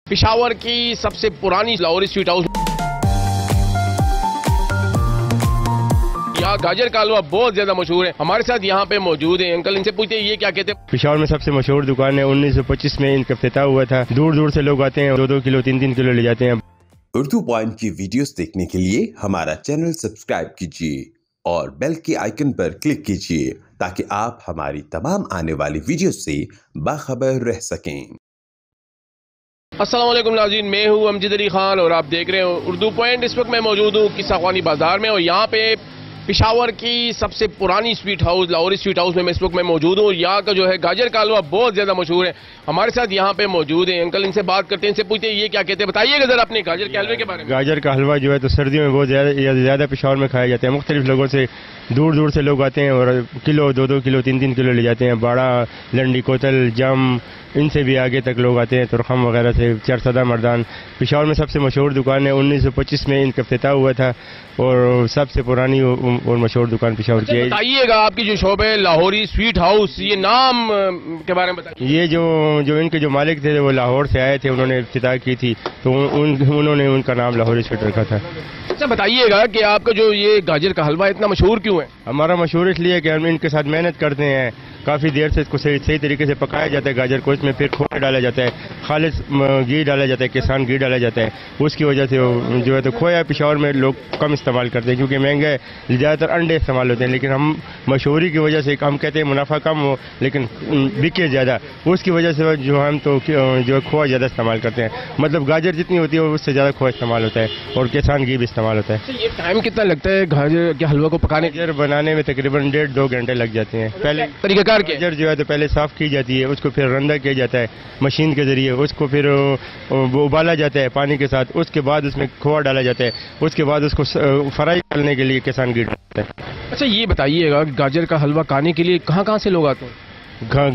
پشاور کی سب سے پرانی لاہوری سویٹ ہاؤس، یہاں گاجر کا حلوہ بہت زیادہ مشہور ہے. ہمارے ساتھ یہاں پہ موجود ہیں انکل، ان سے پوچھتے ہیں یہ کیا کہتے ہیں. پشاور میں سب سے مشہور دکان ہے. 1925 میں ان کا افتتاح ہوا تھا. دور دور سے لوگ آتے ہیں، 2-2 کلو 3-3 کلو لے جاتے ہیں. اردو پوائنٹ کی ویڈیوز دیکھنے کے لیے ہمارا چینل سبسکرائب کیجیے اور بیل کے آئیکن پر کلک کیجیے تاکہ آپ ہماری تمام آنے والی ویڈیوز سے باخبر رہ سکیں. السلام علیکم ناظرین، میں ہوں امجد علی خان اور آپ دیکھ رہے ہیں اردو پوائنٹ. اس وقت میں موجود ہوں قصہ خوانی بازار میں، اور یہاں پہ پشاور کی سب سے پرانی سویٹ ہاؤس لاہوری سویٹ ہاؤس میں اس وقت میں موجود ہوں. یہاں کا جو ہے گاجر کا حلوہ بہت زیادہ مشہور ہے. ہمارے ساتھ یہاں پہ موجود ہیں انکل، ان سے بات کرتے ہیں، ان سے پوچھتے ہیں یہ کیا کہتے ہیں. بتائیے گا ذرا اپنے گاجر کے حلوے کے بارے میں. گاجر کا حلوہ جو ہے تو سردیوں میں بہت زیادہ پشاور میں کھایا جاتا ہے. مختلف لوگوں سے دور دور سے لوگ آتے ہیں اور کلو 2-2 کلو 3-3 کلو لے جاتے ہیں. باڑہ، لنڈی، کوتل، جم، ان سے بھی آگے تک لوگ آتے ہیں. ترخم وغیرہ سے چرسدہ مردان. پشاور میں سب سے مشہور دکان ہے. 1925 میں ان کا افتتاح ہوا تھا اور سب سے پرانی اور مشہور دکان پشاور کی ہے. بتائیے گا آپ کی جو شاپ ہے لاہوری سویٹ ہاؤس، یہ نام کے بارے میں بتائیے. یہ جو ان کے جو مالک تھے وہ لاہور سے آئے تھے، انہوں نے افتتاح کی تھی تو انہوں نے ان کا نام لاہوری سویٹ رکھا تھا. اچھا بتائیے گا کہ آپ کا جو یہ گاجر کا حلوہ اتنا مشہور کیوں ہے؟ ہمارا مشہور اس لیے کہ ہم ان کے ساتھ محنت کرتے ہیں. کافی دیر سے اس کو صحیح طریقے سے پکایا جاتا ہے گاجر کو. اس میں پھر کھویا ڈالا جاتا ہے، خالص گھی ڈالا جاتا ہے، کسان گھی ڈالا جاتا ہے. اس کی وجہ سے جو ہے تو کھویا پشاور میں لوگ کم استعمال کرتے ہیں کیونکہ مہنگا ہے. زیادہ تر انڈے استعمال ہوتے ہیں، لیکن ہم مشہوری کی وجہ سے ہم کہتے ہیں منافع کم ہو لیکن بکے زیادہ. اس کی وجہ سے جو ہم تو جو کھویا زیادہ استعمال کرتے ہیں. مطلب گاجر جتنی ہوتی ہے اس سے زیادہ کھویا استعمال ہوتا ہے اور کسان گھی بھی استعمال ہوتا ہے. یہ ٹائم کتنا لگتا ہے گاجر کے حلوہ کو پکانے؟ گاجر بنانے میں تقریباً 1.5-2 گھنٹے لگ جاتے ہیں. پہلے طریقہ کار کیا؟ گاجر جو ہے تو پہلے صاف کی جاتی ہے، اس کو پھر رندہ کیا جاتا ہے مشین کے ذریعے. اس کو پھر ابالا جاتا ہے پانی کے ساتھ. اس کے بعد اس میں کھویا ڈالا جاتا ہے. اس کے بعد اس کو فرائی کرنے کے لیے کسان گھی ڈالتا ہے. اچھا یہ بتائیے گا گاجر کا حلوہ کھانے کے لیے کہاں کہاں سے لوگ آتے ہیں؟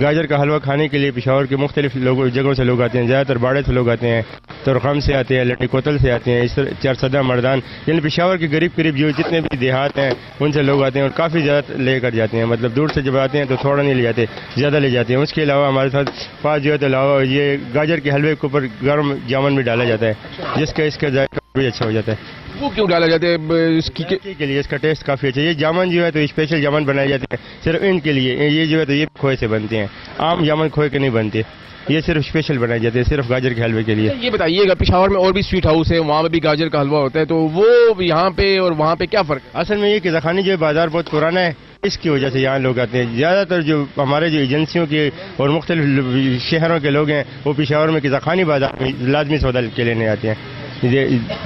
گاجر کا حلوہ کھانے کے لیے پشاور کے مختلف جگہوں سے لوگ آتے ہیں. زیادہ تر باڑے سے لوگ آتے ہیں، ترخم سے آتے ہیں، لنڈی کوتل سے آتے ہیں، چرسدہ مردان. یعنی پشاور کے قریب جو جتنے بھی دیہات ہیں ان سے لوگ آتے ہیں اور کافی زیادہ لے کر جاتے ہیں. مطلب دور سے جب آتے ہیں تو تھوڑا نہیں لے جاتے، زیادہ لے جاتے ہیں. اس کے علاوہ ہمارے ساتھ پاس جو ہے تو یہ گاجر کے حلوے کے اوپر گرم جامن بھی ڈالا جاتا ہے جس کا اس کا ذائقہ بھی اچھا ہو جاتا ہے. وہ کیوں ڈالا جاتا ہے؟ اس کے لیے اس کا ٹیسٹ کافی اچھا ہے. یہ جامن جو ہے تو اسپیشل جامن بنائے جاتے ہیں صرف ان کے لیے. یہ جو ہے تو یہ کھوئے سے بنتے ہیں، عام جامن کھوئے کے نہیں بنتے. یہ صرف اسپیشل بنائے جاتے ہیں صرف گاجر کے حلوے کے لیے. یہ بتائیے گا پشاور میں اور بھی سویٹ ہاؤس ہے، وہاں پہ بھی گاجر کا حلوہ ہوتا ہے، تو وہ یہاں پہ اور وہاں پہ کیا فرق ہے؟ اصل میں یہ قصہ خانی جو ہے بازار بہت پرانا ہے، اس کی وجہ سے یہاں لوگ آتے ہیں. زیادہ تر جو ہمارے جو ایجنسیوں کے اور مختلف شہروں کے لوگ ہیں وہ پشاور میں قصہ خانی بازار میں لازمی سودا کے لینے آتے ہیں.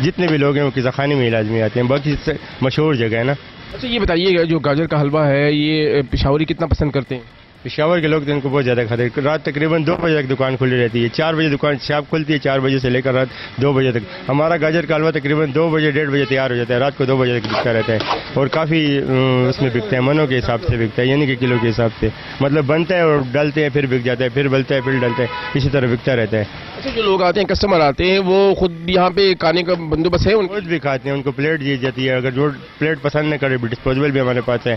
جتنے بھی لوگ ہیں وہ قصہ خانی میں لازمی آتے ہیں. باقی مشہور جگہ ہے نا. اچھا یہ بتائیے گا جو گاجر کا حلوہ ہے یہ پشاوری کتنا پسند کرتے ہیں؟ پشاور کے لوگ تو ان کو بہت زیادہ کھاتے ہیں. رات تقریباً 2 بجے تک دکان کھلی رہتی ہے. 4 بجے دکان شاپ کھلتی ہے، 4 بجے سے لے کر رات 2 بجے تک. ہمارا گاجر کا حلوہ تقریباً 2 بجے 1:30 بجے تیار ہو جاتا ہے. رات کو 2 بجے تک بکتا رہتا ہے اور کافی اس میں بکتا ہے، منوں کے حساب سے بکتا ہے، یعنی کہ کلو کے حساب سے. مطلب بنتا ہے اور ڈالتے ہیں پھر بک جاتا ہے، پھر بلتا ہے پھر ڈالتا ہے، اسی طرح بکتا رہتا ہے. اچھا جو لوگ آتے ہیں کسٹمر آتے ہیں وہ خود یہاں پہ کھانے کا بندوبست ہے؟ ان خود بھی کھاتے ہیں، ان کو پلیٹ دی جاتی ہے. اگر جو پلیٹ پسند نہ کرے ڈسپوزیبل بھی ہمارے پاس ہے.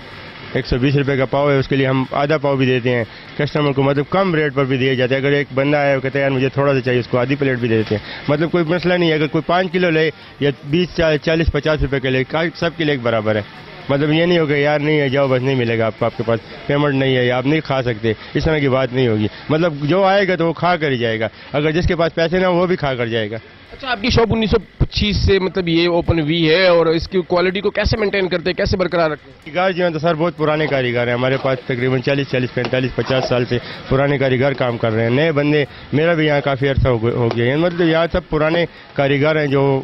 120 روپے کا پاؤ ہے، اس کے لیے ہم آدھا پاؤ بھی دیتے ہیں کسٹمر کو. مطلب کم ریٹ پر بھی دیا جاتا ہے. اگر ایک بندہ ہے وہ کہتا ہے یار مجھے تھوڑا سا چاہیے، اس کو آدھی پلیٹ بھی دے دیتے ہیں. مطلب کوئی مسئلہ نہیں ہے. اگر کوئی 5 کلو لے یا 20 40 50 روپے کے لے، سب کے لیے ایک برابر ہے. مطلب یہ نہیں ہوگا یار نہیں ہے جاؤ بس نہیں ملے گا آپ کو، آپ کے پاس پیمنٹ نہیں ہے یا آپ نہیں کھا سکتے، اس طرح کی بات نہیں ہوگی. مطلب جو آئے گا تو وہ کھا کر ہی جائے گا. اگر جس کے پاس پیسے نہ وہ بھی کھا کر جائے گا. اچھا آپ کی شاپ 1925 سے مطلب یہ اوپن ہوئی ہے اور اس کی کوالٹی کو کیسے مینٹین کرتے ہیں، کیسے برقرار رکھتے ہیں؟ کاریگر جو ہیں تو سر بہت پرانے کاریگر ہیں. ہمارے پاس تقریباً 40 45 50 سال سے پرانے کاریگر کام کر رہے ہیں. نئے بندے میرا بھی یہاں کافی عرصہ ہو گیا ہے. مطلب یہاں سب پرانے کاریگر ہیں جو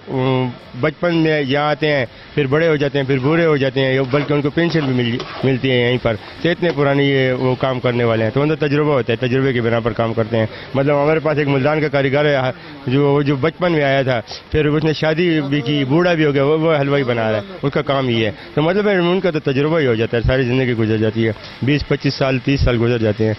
بچپن میں یہاں آتے ہیں پھر بڑے ہو جاتے ہیں پھر بوڑھے ہو جاتے ہیں، بلکہ ان کو پینشن بھی ملتی ہے یہیں پر. تو اتنے پرانی یہ وہ کام کرنے والے ہیں تو ان کا تجربہ ہوتا ہے، تجربے کے بنا پر کام کرتے ہیں. مطلب ہمارے پاس ایک ملتان کا کاریگر ہے جو بچپن میں آیا تھا، پھر اس نے شادی بھی کی، بوڑھا بھی ہو گیا، وہ حلوائی بنا رہا ہے، اس کا کام یہ ہے. تو مطلب ان کا تو تجربہ ہی ہو جاتا ہے، ساری زندگی گزر جاتی ہے. 20 25 سال 30 سال گزر جاتے ہیں